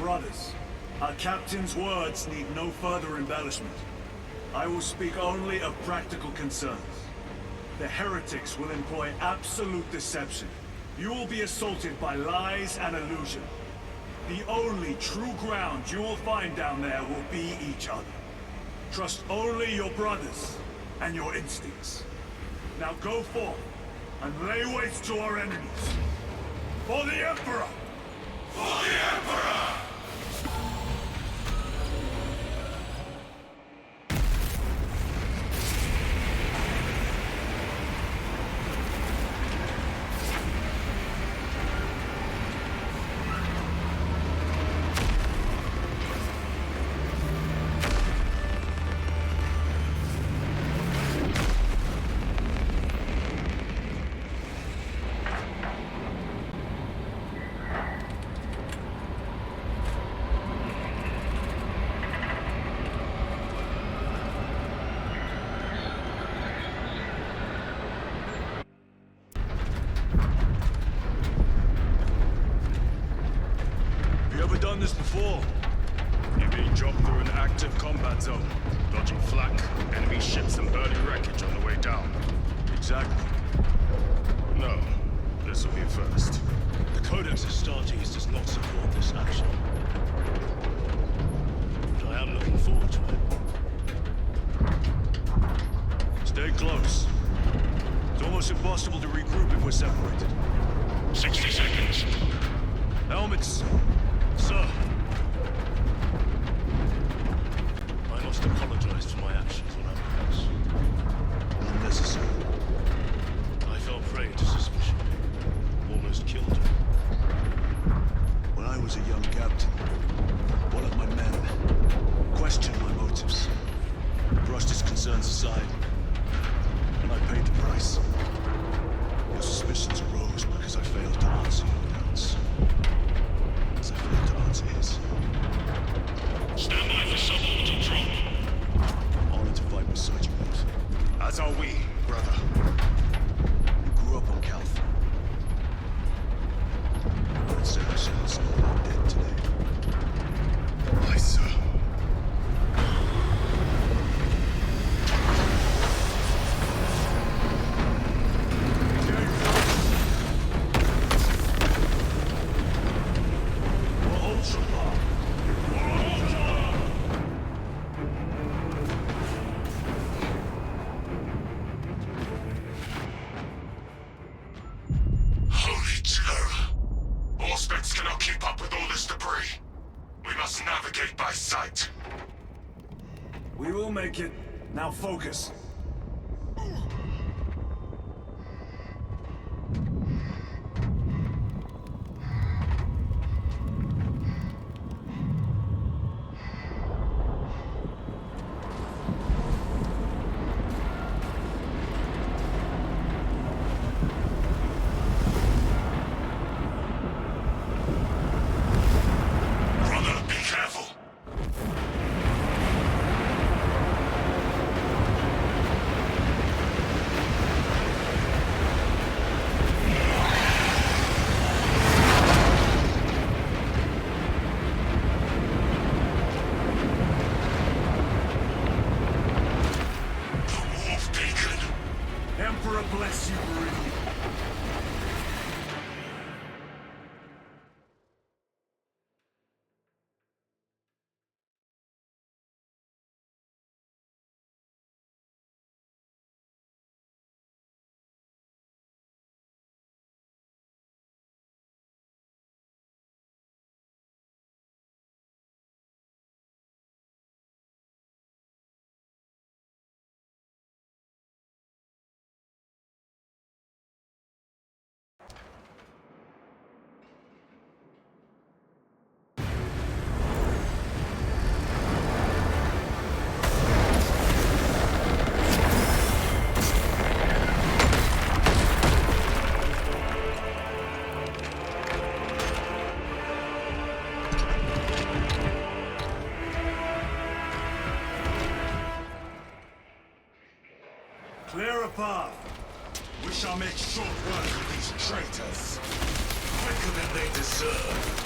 brothers. Our captain's words need no further embellishment. I will speak only of practical concerns. The heretics will employ absolute deception. You will be assaulted by lies and illusion. The only true ground you will find down there will be each other. Trust only your brothers and your instincts. Now go forth and lay waste to our enemies. For the Emperor! For the Emperor! Done this before. You're being dropped through an active combat zone, dodging flak, enemy ships and burning wreckage on the way down. Exactly. No, this will be a first. The Codex Astartes does not support this action. But I am looking forward to it. Stay close. It's almost impossible to regroup if we're separated. 60 seconds. Helmets! Sir! I must apologize for my actions on Ambrose. Unnecessary. I fell prey to suspicion. Almost killed him. When I was a young captain, one of my men questioned my motives, brushed his concerns aside, and I paid the price. Your suspicions arose because I failed to answer your doubts. As I failed to answer his. Stand by for suborbital drop. Honored to fight beside you both. As are we, brother. You grew up on Calth. But said I shouldn't say I'm dead today. Aye, sir. We will make it. Now focus. Emperor bless you, Meridian. Clear a path. We shall make short work of these traitors. Quicker than they deserve.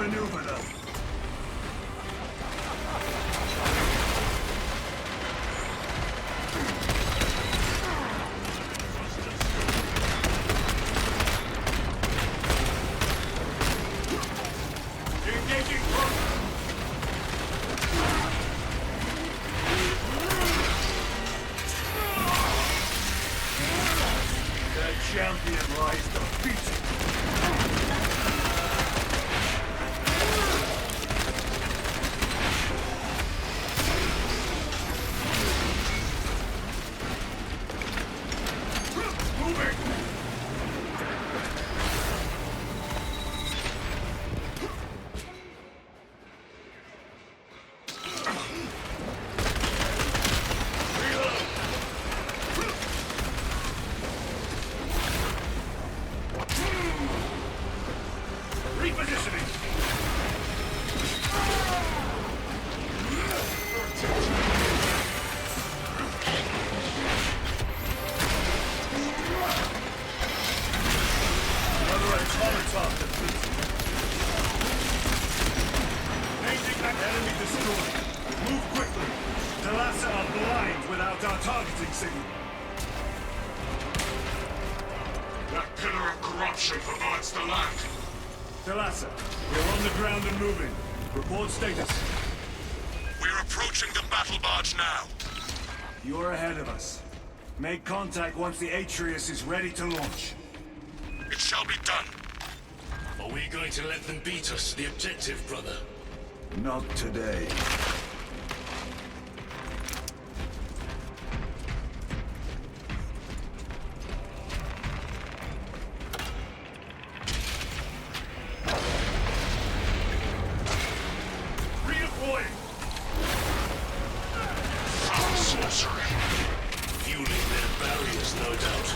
outmaneuver them. Engaging front. The champion lies defeated. Repositioning! Another automaton defeated. Changing that enemy destroyed. Move quickly. Talassa are blind without our targeting signal. That pillar of corruption perverts the land. Talassa, we're on the ground and moving. Report status. We're approaching the battle barge now. You're ahead of us. Make contact once the Atreus is ready to launch. It shall be done. Are we going to let them beat us to the objective, brother? Not today. Redeploying. Foul sorcery. Fueling their barriers, no doubt.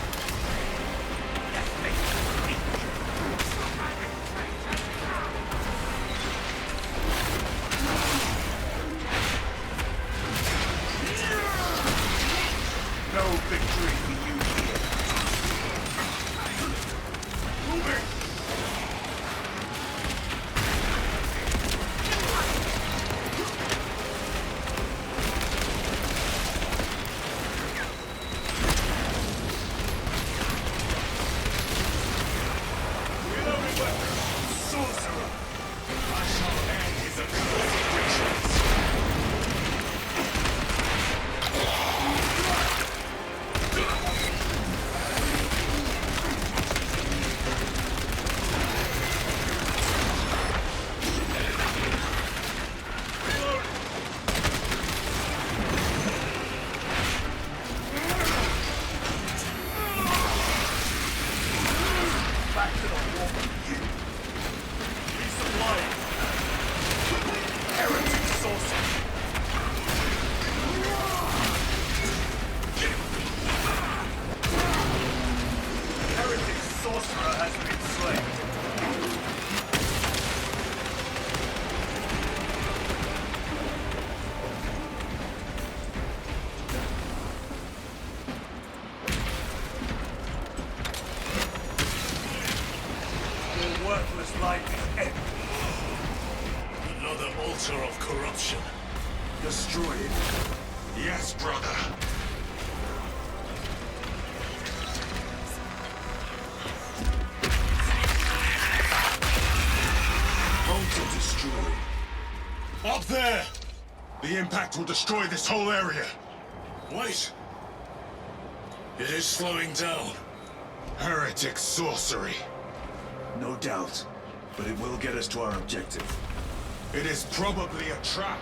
No victory for you here. Moving! Reloading weapon! Sorcerer! I shall end his accursed rituals! Back to the wall. Resupplying. Heretic sorcerer. Heretic sorcerer has been slain. Your worthless life is empty. Another altar of corruption. Destroy it. Yes, brother. Altar destroyed. Up there! The impact will destroy this whole area. Wait! It is slowing down. Heretic sorcery. No doubt. But it will get us to our objective. It is probably a trap.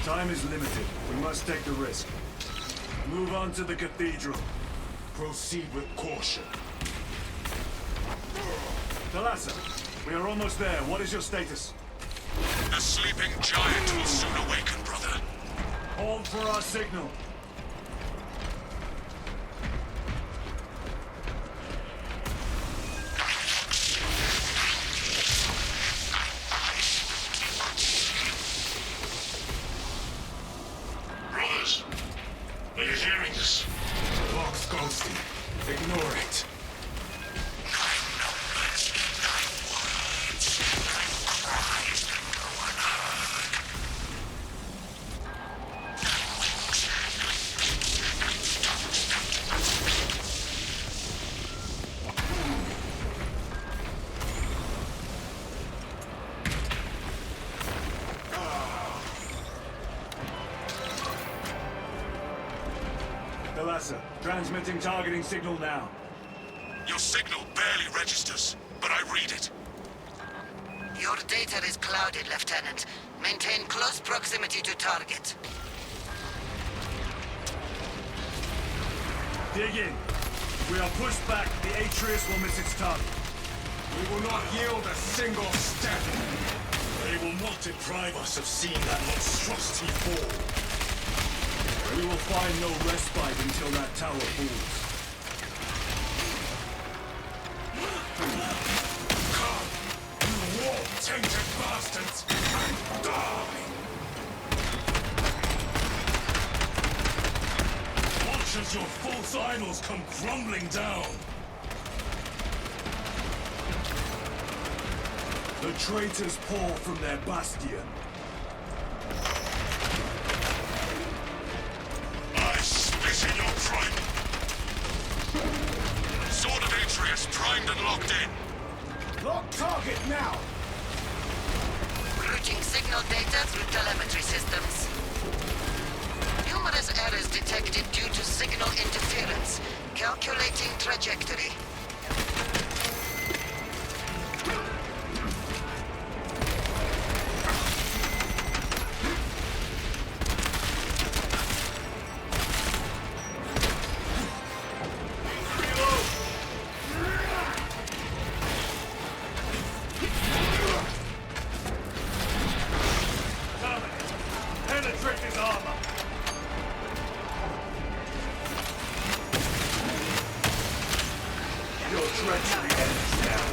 Time is limited. We must take the risk. Move on to the cathedral. Proceed with caution. Talassa, we are almost there. What is your status? The sleeping giant will soon awaken, brother. Hold for our signal. Brothers, are you hearing this? Box ghosting. Ignore it. Kind numbers, kind words, kind cries. Transmitting targeting signal now. Your signal barely registers, but I read it. Your data is clouded, Lieutenant. Maintain close proximity to target. Dig in. If we are pushed back, the Atreus will miss its target. We will not yield a single step. They will not deprive us of seeing that monstrosity fall. We will find no respite until that tower falls. Come, you war-tainted bastards, and die! Watch as your false idols come crumbling down. The traitors pour from their bastion. I spit in your prime. Sword of Atreus primed and locked in. Lock target now! Routing signal data through telemetry systems. Numerous errors detected due to signal interference. Calculating trajectory. Penetrate his armor! Your treachery ends now.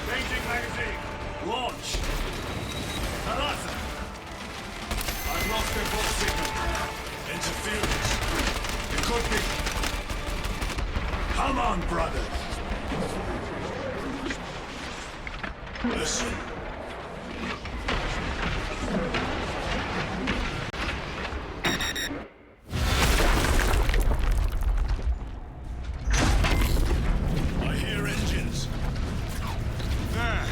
Changing magazine. Launch. Halasa. I've lost their both signal. Interference. It could be. Come on, brothers. Listen. I hear engines. There.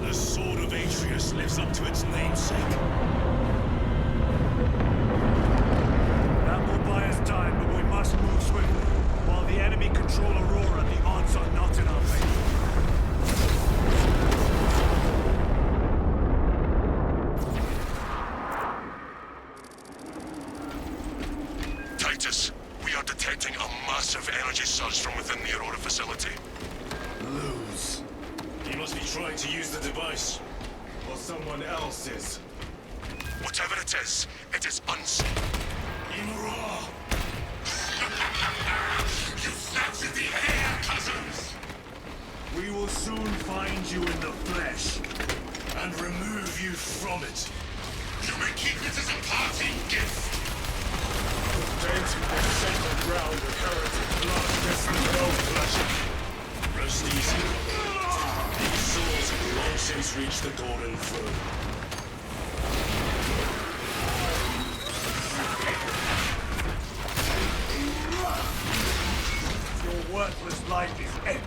The Sword of Atreus lives up to its namesake. That will buy us time, but we must move swiftly. While the enemy control Aurora, the odds are not in our favor. Titus, we are detecting a massive energy surge from within the Aurora facility. Lose. He must be trying to use the device. Or someone else is. Whatever it is unseen. Imurah! You snatched at the air, cousins! We will soon find you in the flesh. And remove you from it. You may keep it as a parting gift. Dancing the sacred ground of heretic blood gets me no pleasure. Rest easy. These souls have long since reached the golden throne. Your worthless life is ended.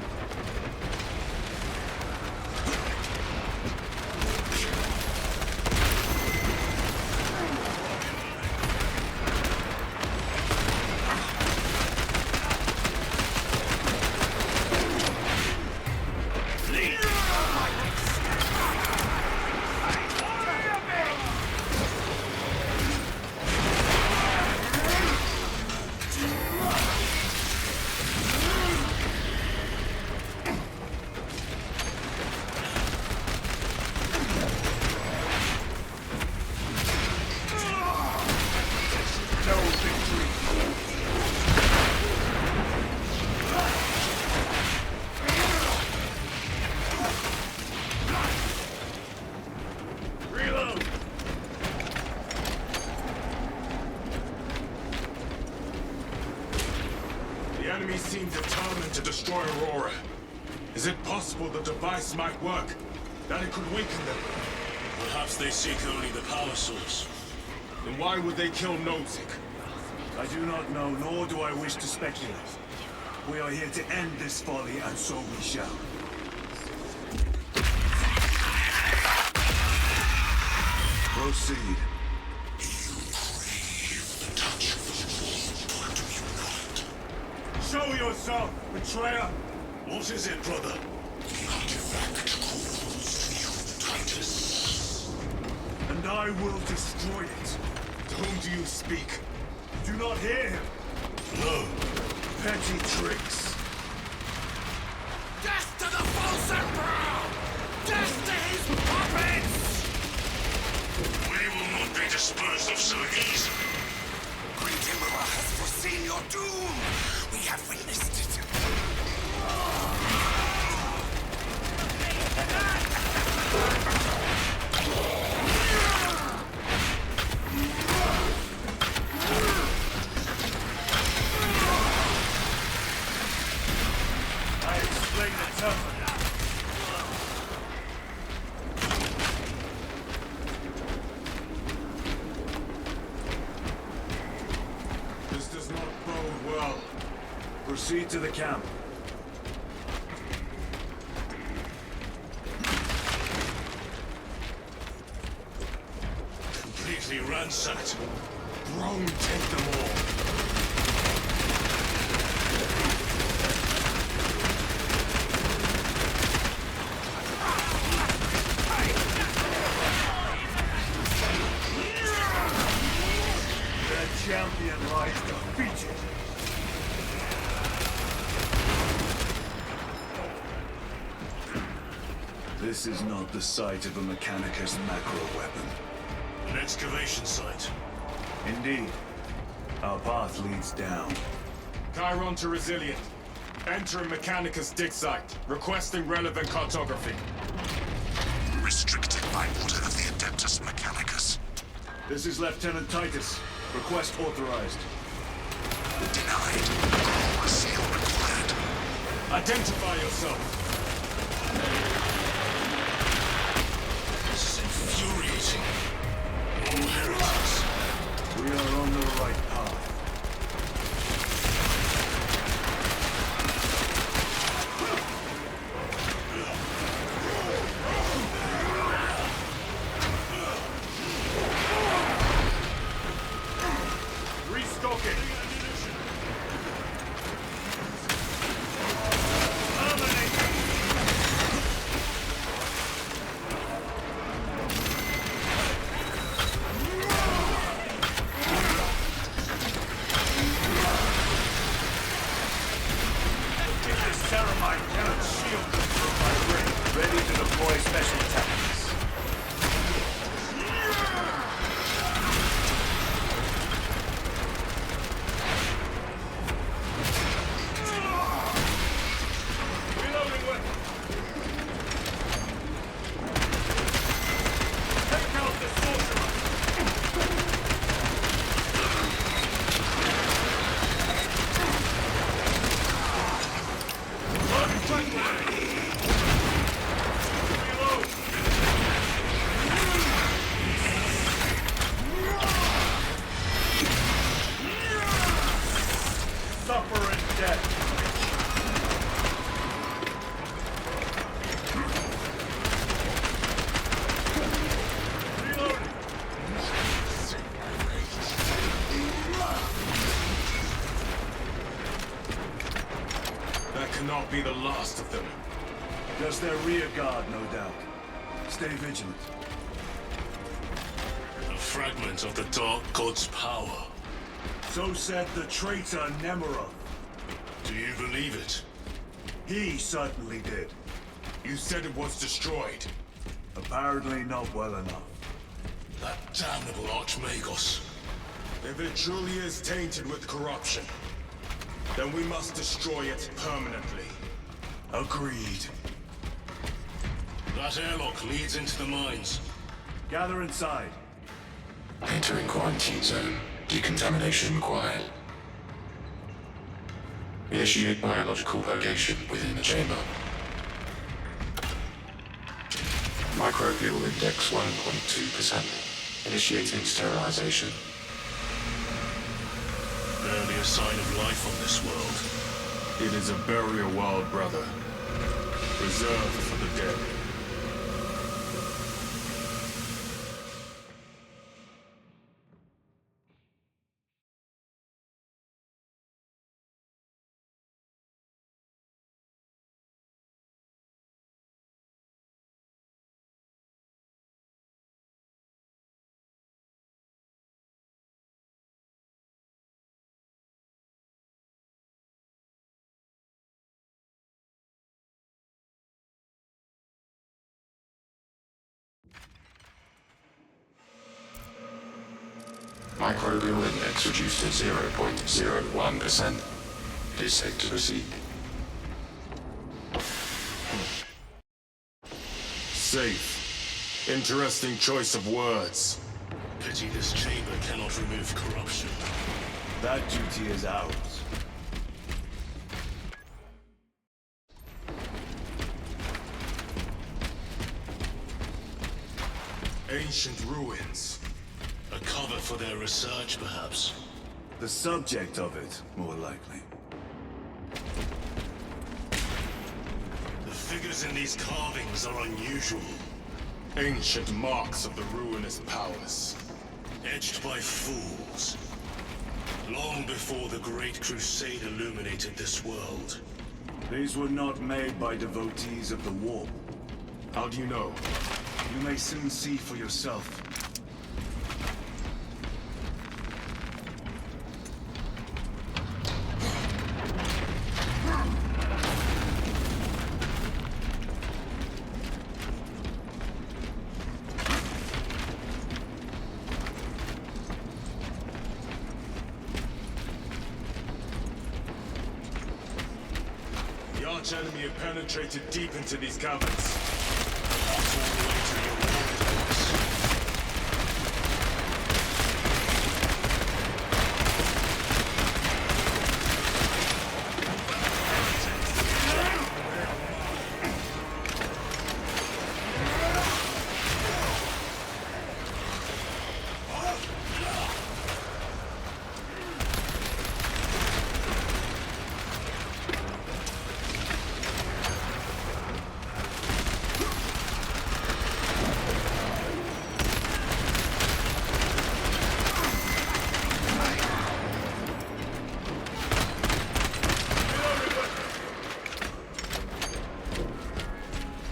The enemy seem determined to destroy Aurora. Is it possible the device might work? That it could weaken them? Perhaps they seek only the power source. Then why would they kill Nozick? I do not know, nor do I wish to speculate. We are here to end this folly, and so we shall. Proceed. You Show yourself, betrayer! What is it, brother? The artifact calls to you, Titus. And I will destroy it. To whom do you speak? Do not hear him. No. Petty tricks. Death to the false emperor! Death to his puppets! We will not be disposed of so easily. Great Imurah has foreseen your doom! We have witnessed it. I explain the tougher now. This does not bode well. Proceed to the camp. Completely ransacked. Rome take them all. Their champion lies defeated. This is not the site of a Mechanicus macro weapon. An excavation site. Indeed. Our path leads down. Chiron to Resilient. Enter Mechanicus dig site. Requesting relevant cartography. Restricted by order of the Adeptus Mechanicus. This is Lieutenant Titus. Request authorized. Denied. Chroma seal required. Identify yourself. This is infuriating. All heretics. We are on the right path. Restocking. Ceramite cannot shield them from my ring. Ready to deploy special tactics. Reloading weapon. Take out the sorcerer. Reload. Suffer in death. Reloading. That cannot be the last of them. Just their rear guard, no doubt. Stay vigilant. A fragment of the Dark God's power. So said the traitor Imurah. Do you believe it? He certainly did. You said it was destroyed. Apparently not well enough. That damnable Archmagos. If it truly is tainted with corruption, then we must destroy it permanently. Agreed. That airlock leads into the mines. Gather inside. Entering quarantine zone. Decontamination required. Initiate biological purgation within the chamber. Microbial index 1.2%. Initiating sterilization. Barely a sign of life on this world. It is a burial world, brother. Reserved for the dead. Microbial index reduced to 0.01%. It is safe to proceed. Safe. Interesting choice of words. Pity this chamber cannot remove corruption. That duty is ours. Ancient ruins. A cover for their research, perhaps. The subject of it, more likely. The figures in these carvings are unusual, Ancient marks of the ruinous powers. etched by fools. Long before the Great Crusade illuminated this world. These were not made by devotees of the warp. How do you know? You may soon see for yourself. The arch-enemy have penetrated deep into these caverns. Perhaps all the way to your warriors.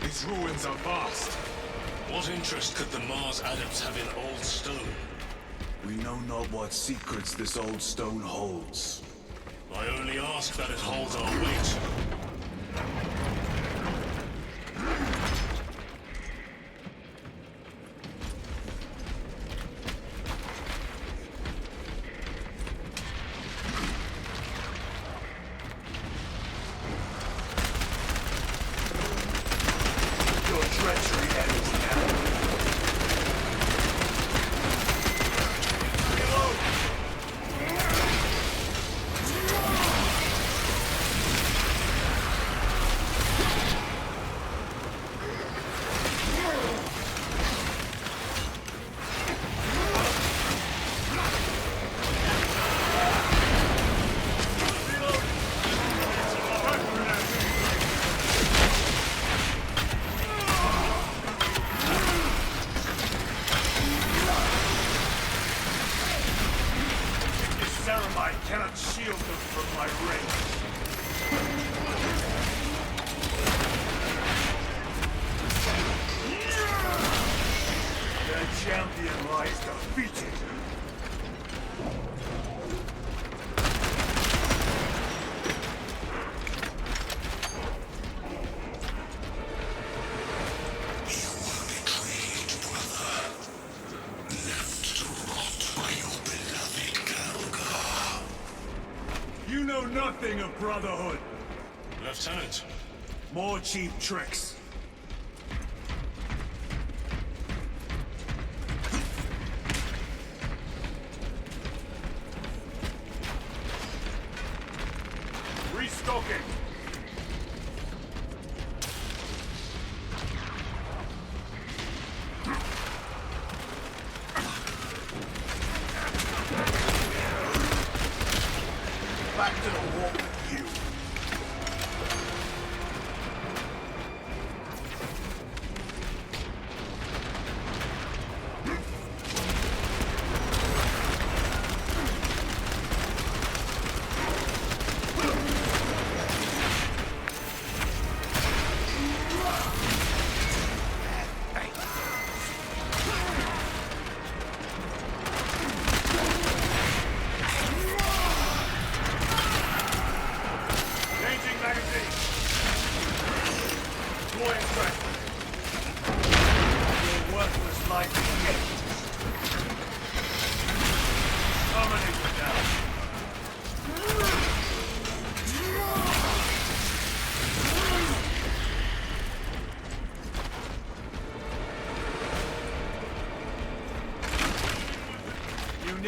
These ruins are vast. What interest could the Mars adepts have in old stone? We know not what secrets this old stone holds. I only ask that it holds our weight. Your treachery ends now. Ceramite cannot shield them from my rage. Their champion lies defeated. You know nothing of brotherhood. Lieutenant, More cheap tricks. Restocking. Back to the warp with you.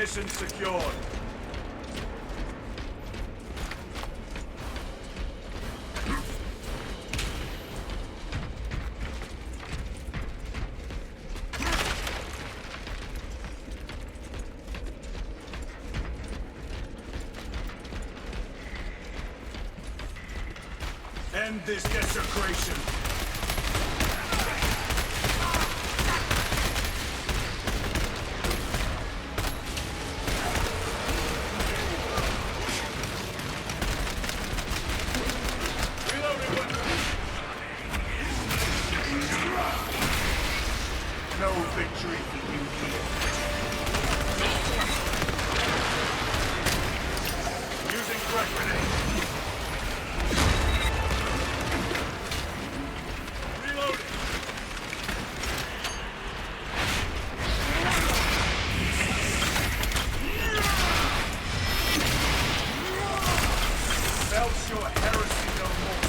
Ignition secured. End this desecration. No victory for you here. Using frag grenade. Reloading. Belch your heresy no more.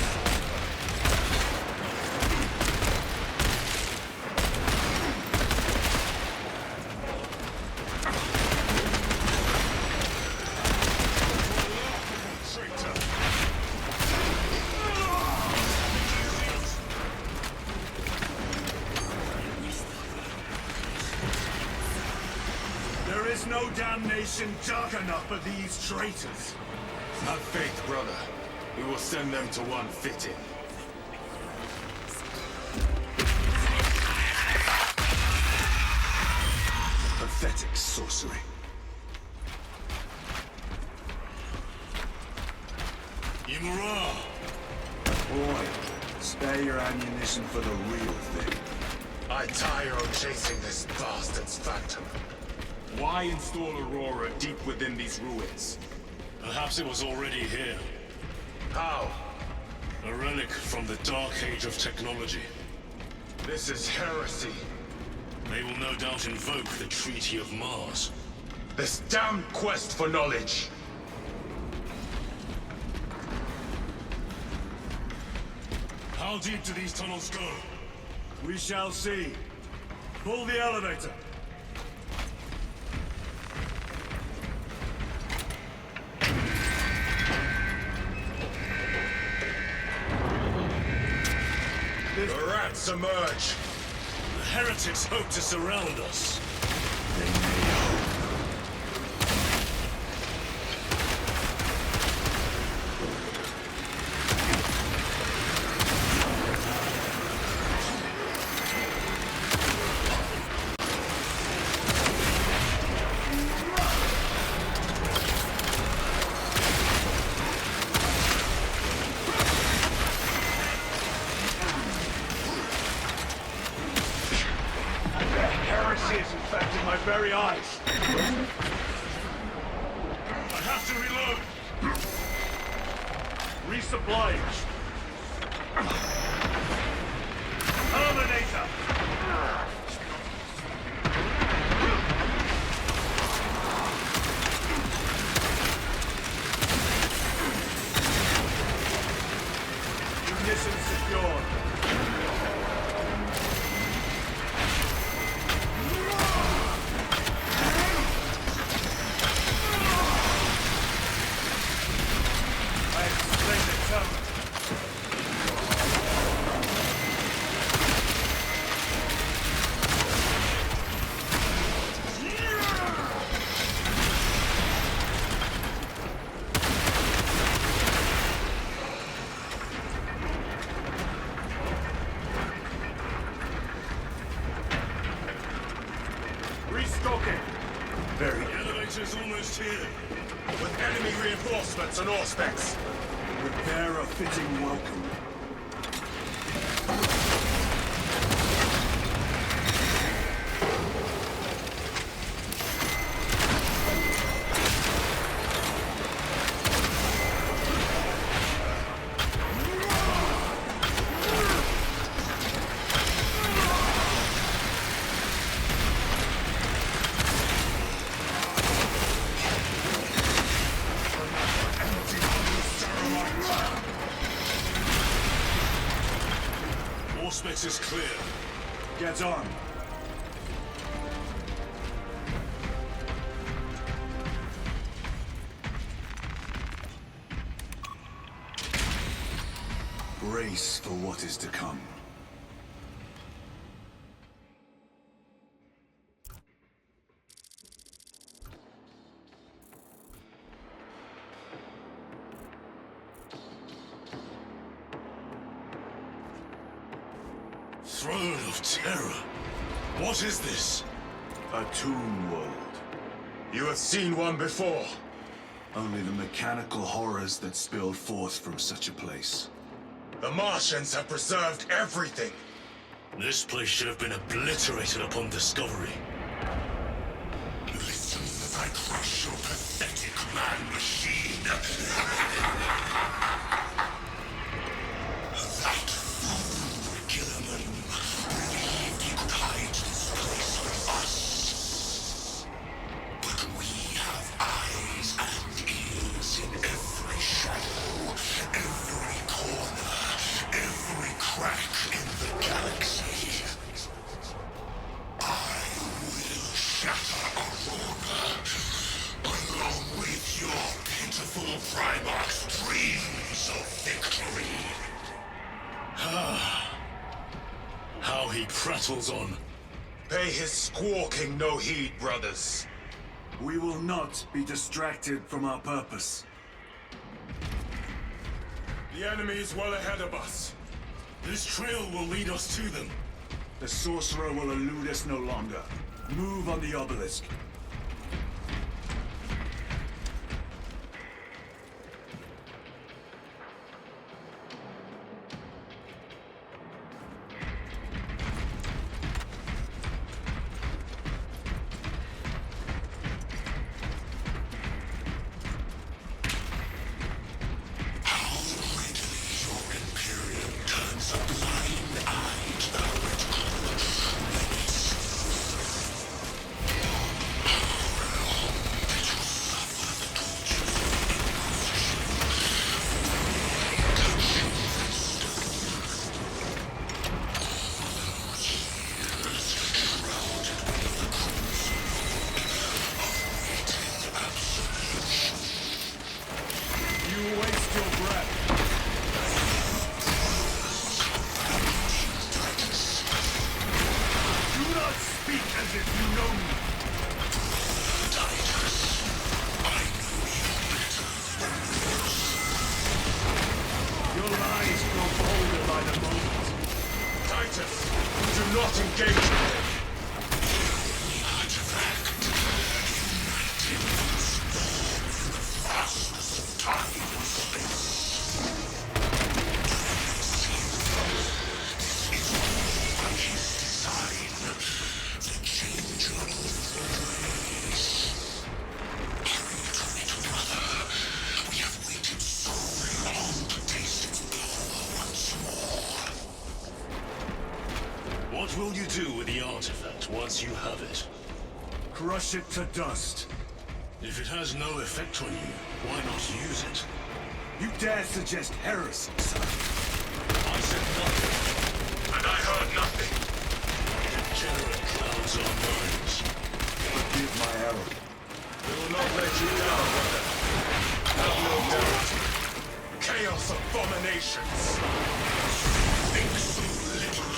There is no damnation dark enough for these traitors. Have faith, brother. We will send them to one fitting. Pathetic sorcery. Imurah! Boy, spare your ammunition for the real thing. I tire of chasing this bastard's phantom. Why install Aurora deep within these ruins? Perhaps it was already here. How? A relic from the dark age of technology. This is heresy. They will no doubt invoke the Treaty of Mars. This damned quest for knowledge. How deep do these tunnels go? We shall see. Pull the elevator. The rats emerge. The heretics hope to surround us. Heresy has infected my very eyes. I have to reload! Resupply. Terminator! Ignition secured. I explained it, terminal. Restocking. Very The elevator's almost here. With enemy reinforcements and Auspex. Prepare a fitting welcome. Auspex is clear. Get on. Brace for what is to come. Throne of Terror. What is this? A tomb world. You have seen one before. Only the mechanical horrors that spilled forth from such a place. The Martians have preserved everything. This place should have been obliterated upon discovery. Listen as I crush your pathetic man-machine. That fool, Killerman, believed he could hide this place from us. But we have eyes and ears in every shadow, every corner, every crack in the galaxy. I will shatter Aurora, along with your pitiful Primarch's dreams of victory. How he prattles on. Pay his squawking no heed, brothers. We will not be distracted from our purpose. The enemy is well ahead of us. This trail will lead us to them. The sorcerer will elude us no longer. Move on the obelisk. How readily your Imperium turns a blind eye to the reticle menace. You waste your breath. Do not speak as if you know me. Your lies grow bolder by the moment. Titus, do not engage with him. What will you do with the artifact once you have it? Crush it to dust. If it has no effect on you, why not use it? You dare suggest heresy, sir? I said nothing. And I heard nothing. Degenerate clouds our minds. Forgive my error. We will not let you down, brother. Have no doubt. Chaos abominations. Think so little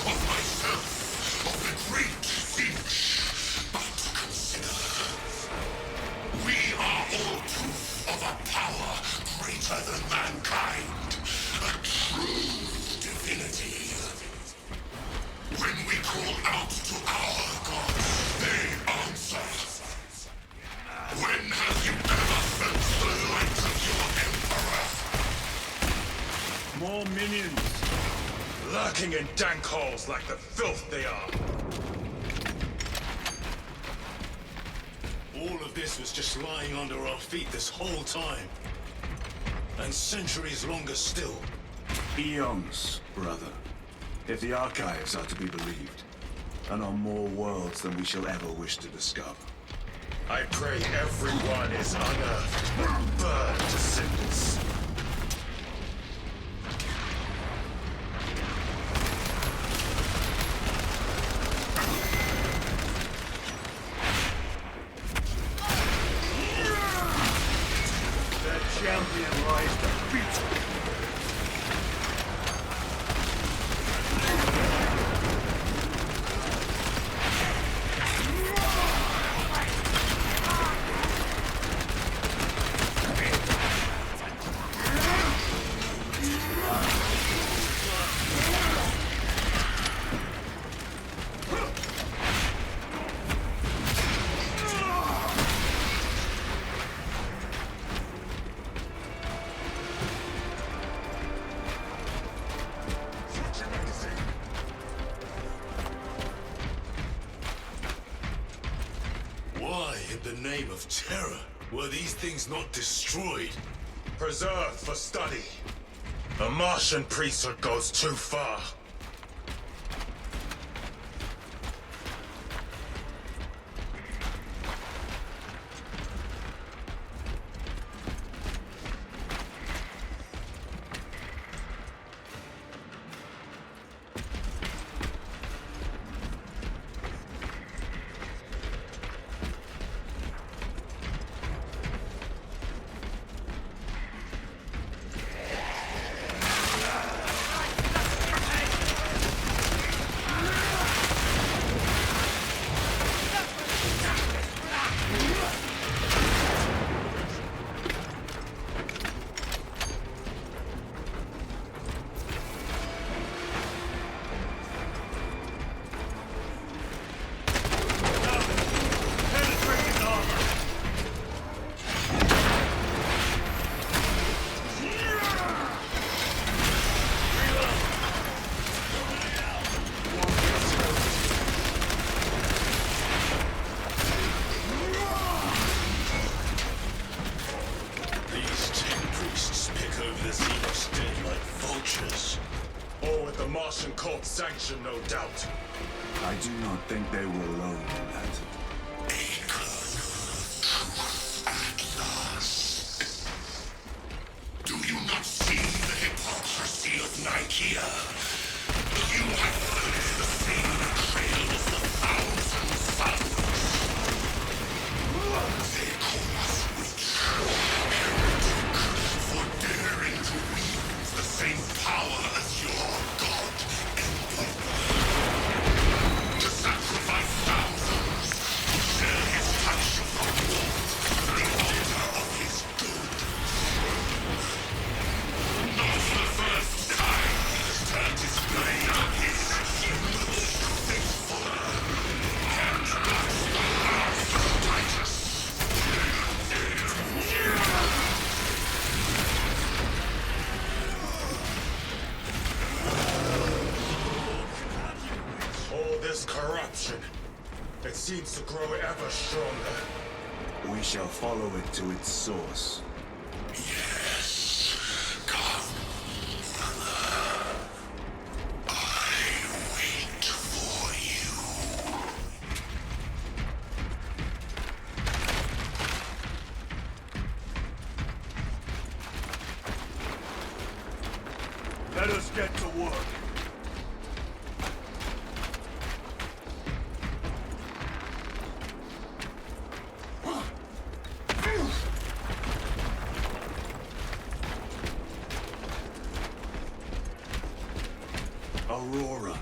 of myself, of the great Finch. But consider, we are all proof of a power greater than mankind, a true divinity. When we call out to our gods, they answer. When have you ever felt the light of your Emperor? More minions. Lurking in dank holes like the filth they are. All of this was just lying under our feet this whole time. And centuries longer still. Eons, brother. If the archives are to be believed. And on more worlds than we shall ever wish to discover. I pray everyone is unearthed, burned to cinders. Their champion lies defeated. of terror. Were these things not destroyed? Preserved for study. A Martian priesthood goes too far. Martian cult sanction, no doubt. I do not think they were alone in that. Do you not see the hypocrisy of Nicaea? You have furnished the same betrayal as the thousand suns. They call us witch, heretic, for daring to wield the same power as your god Emperor. To sacrifice thousands, to share his touch upon the altar of his good. Not the first time he has turned his blade on his most faithful. And that's the last of Titus. All this corruption, it seems to grow ever stronger. We shall follow it to its source. Yes, come, Mother. I wait for you. Let us get to work. Aurora.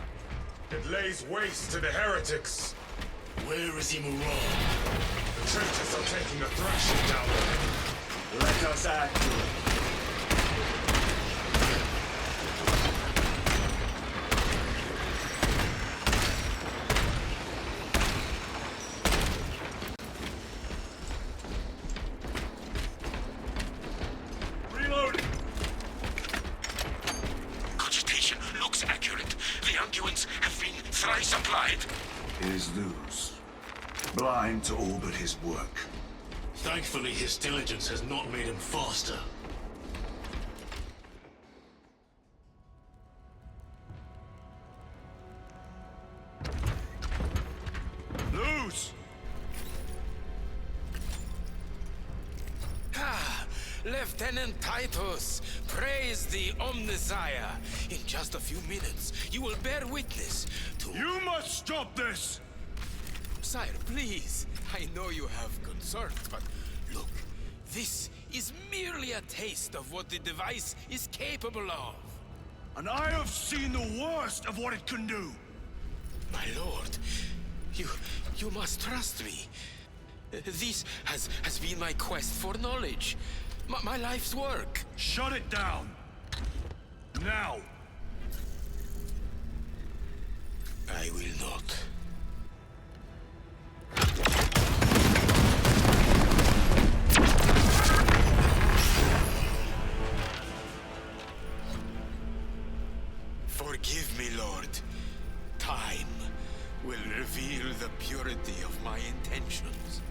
It lays waste to the heretics. Where is Imurah? The traitors are taking a thrashing down there. Let us act to it. Reloading! Cogitation looks accurate. The unguents have been thrice applied. Is loose. Blind to all but his work. Thankfully, his diligence has not made him faster. Loose! Ah, Lieutenant Titus, praise the Omnissiah. In just a few minutes, you will bear witness to... You must stop this! Sire, please. I know you have concerns, but look, this is merely a taste of what the device is capable of. And I have seen the worst of what it can do! My lord, you must trust me. This has been my quest for knowledge. My life's work. Shut it down! Now! I will not. Forgive me, Lord. Time will reveal the purity of my intentions.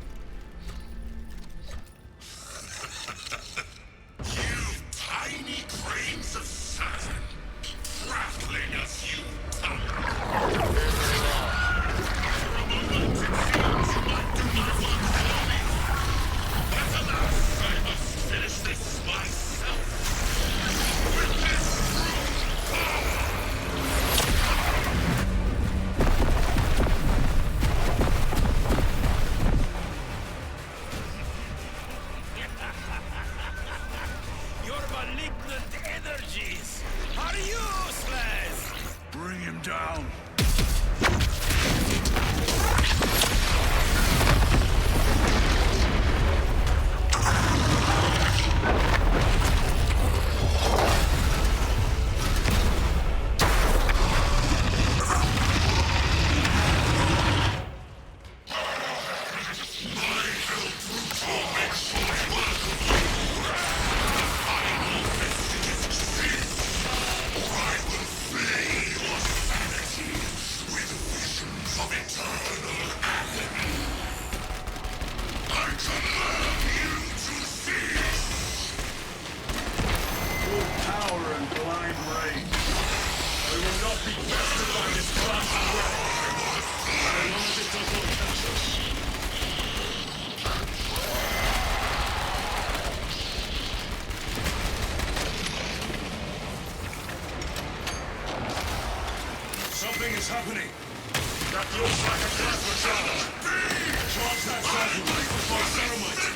Your malignant energies are useless! Bring him down. Something is happening. That looks like a plasma charge. Charge that sample with liquefied ceramite.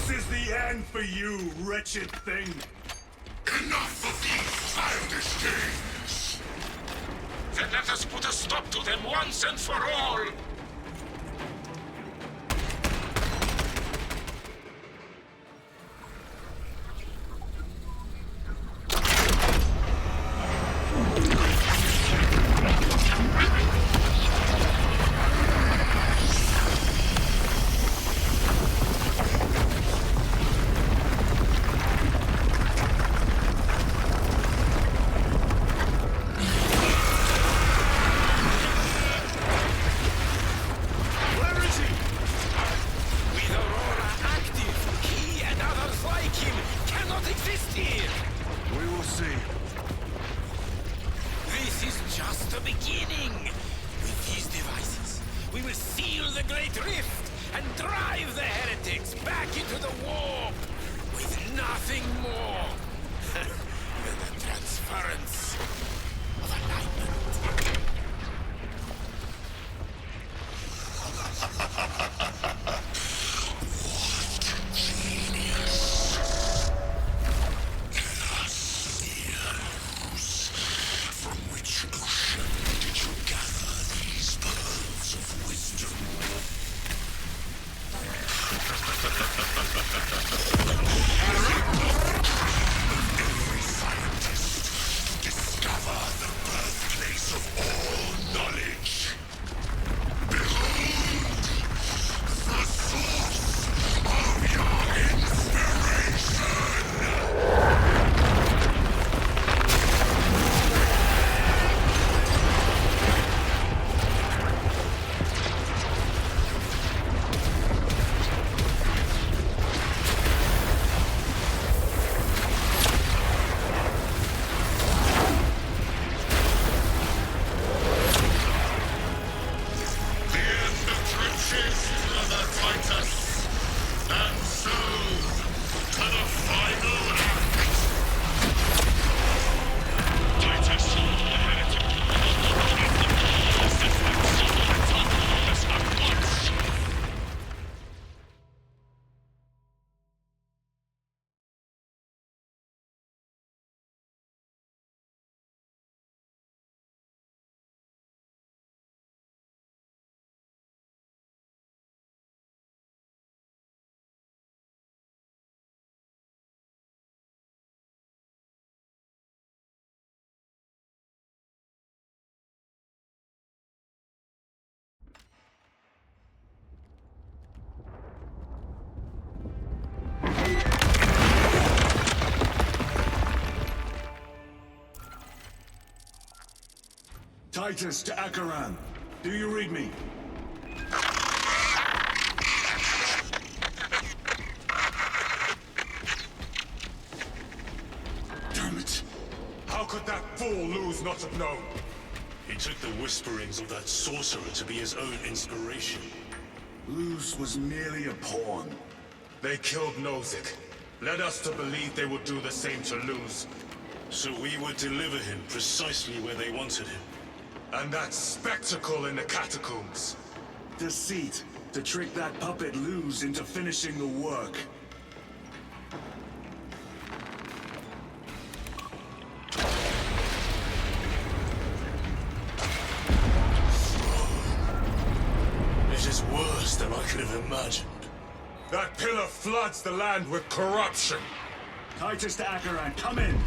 This is the end for you, wretched thing. Enough of these childish games! Then let us put a stop to them once and for all! and drive the heretics back into the warp with nothing more than the transference of alignment. Titus to Akaran. Do you read me? Damn it! How could that fool lose not have known? He took the whisperings of that sorcerer to be his own inspiration. Luz was merely a pawn. They killed Nozick. Led us to believe they would do the same to Luz. So we would deliver him precisely where they wanted him. And that spectacle in the catacombs. Deceit. To trick that puppet Luz into finishing the work. It is worse than I could have imagined. That pillar floods the land with corruption. Titus to Akaran, come in!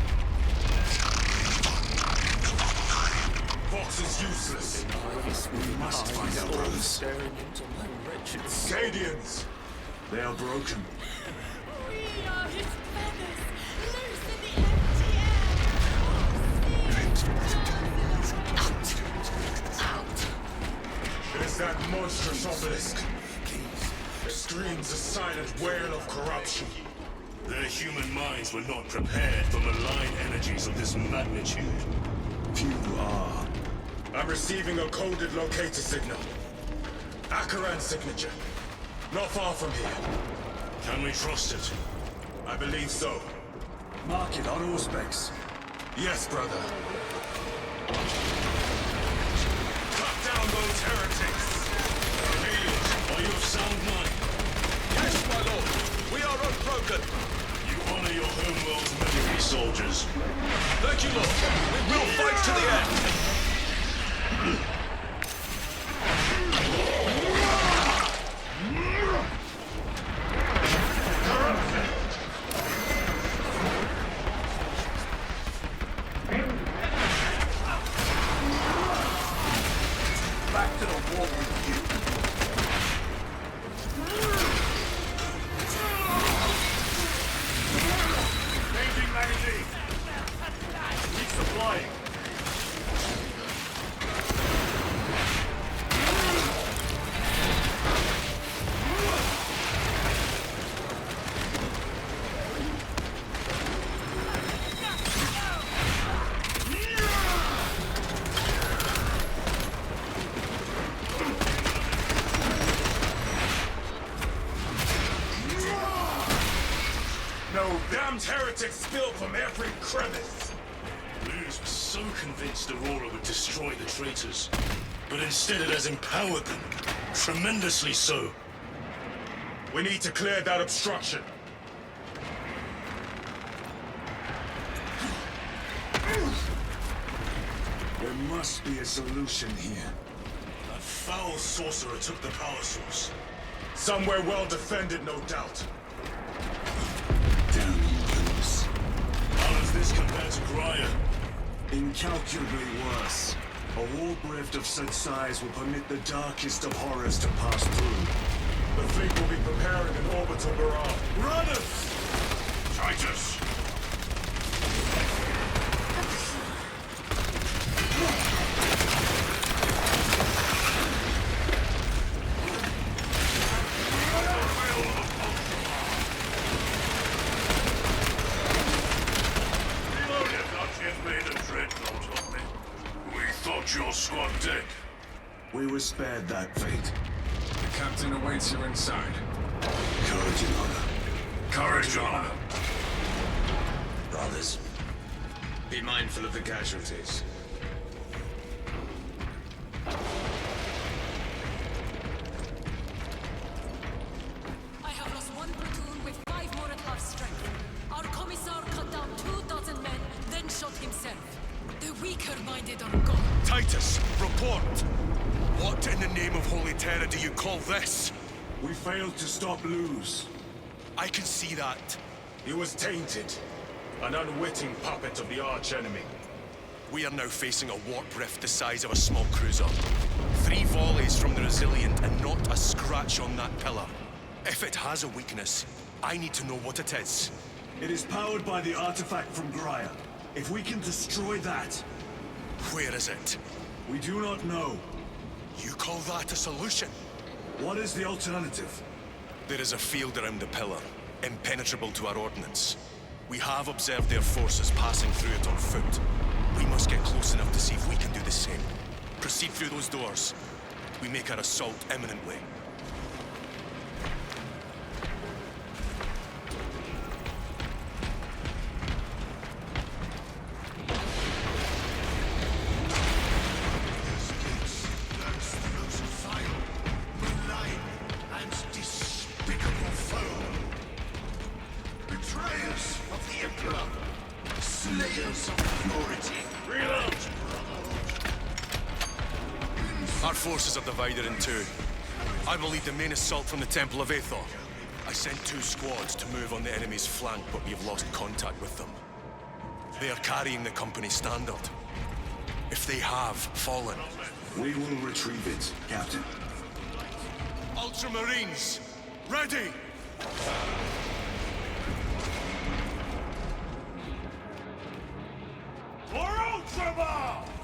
Fox is useless. We must find our brothers. Cadians! They are broken. We are his feathers, loose in the empty air. It is that monstrous obelisk. Screams a silent wail of corruption. Their human minds were not prepared for malign energies of this magnitude. Few are. I'm receiving a coded locator signal. Akaran's signature. Not far from here. Can we trust it? I believe so. Mark it on Auspex. Yes, brother. Cut down those heretics! Aliens, are you of sound mind? Yes, my lord. We are unbroken. You honor your homeworld's memory, soldiers. Thank you, lord. We will fight to the end. Back to the war with you. Changing magazine. Resupplying. No damned heretics spill from every crevice! Luz was so convinced Aurora would destroy the traitors. But instead it has empowered them. Tremendously so. We need to clear that obstruction. There must be a solution here. That foul sorcerer took the power source. Somewhere well defended, no doubt. Damn you, Luz. How does this compare to Graya? Incalculably worse. A warp rift of such size will permit the darkest of horrors to pass through. The fleet will be preparing an orbital barrage. Runners! Titus! Your squad dead. We were spared that fate. The captain awaits you inside. Courage and honor. Courage and honor. Brothers, be mindful of the casualties. I have lost one platoon with 5 more at half strength. Our commissar cut down 2,000 men, then shot himself. The weaker-minded are gone. Titus, report. What in the name of Holy Terror do you call this? We failed to stop Luz. I can see that. He was tainted. An unwitting puppet of the arch-enemy. We are now facing a warp rift the size of a small cruiser. 3 volleys from the Resilient and not a scratch on that pillar. If it has a weakness, I need to know what it is. It is powered by the artifact from Graya. If we can destroy that... Where is it? We do not know. You call that a solution? What is the alternative? There is a field around the pillar, impenetrable to our ordnance. We have observed their forces passing through it on foot. We must get close enough to see if we can do the same. Proceed through those doors. We make our assault imminently. Our forces are divided in two. I will lead the main assault from the Temple of Aethor. I sent 2 squads to move on the enemy's flank, but we've lost contact with them. They are carrying the company standard. If they have fallen... We will retrieve it, Captain. Ultramarines, ready! For Ultramar!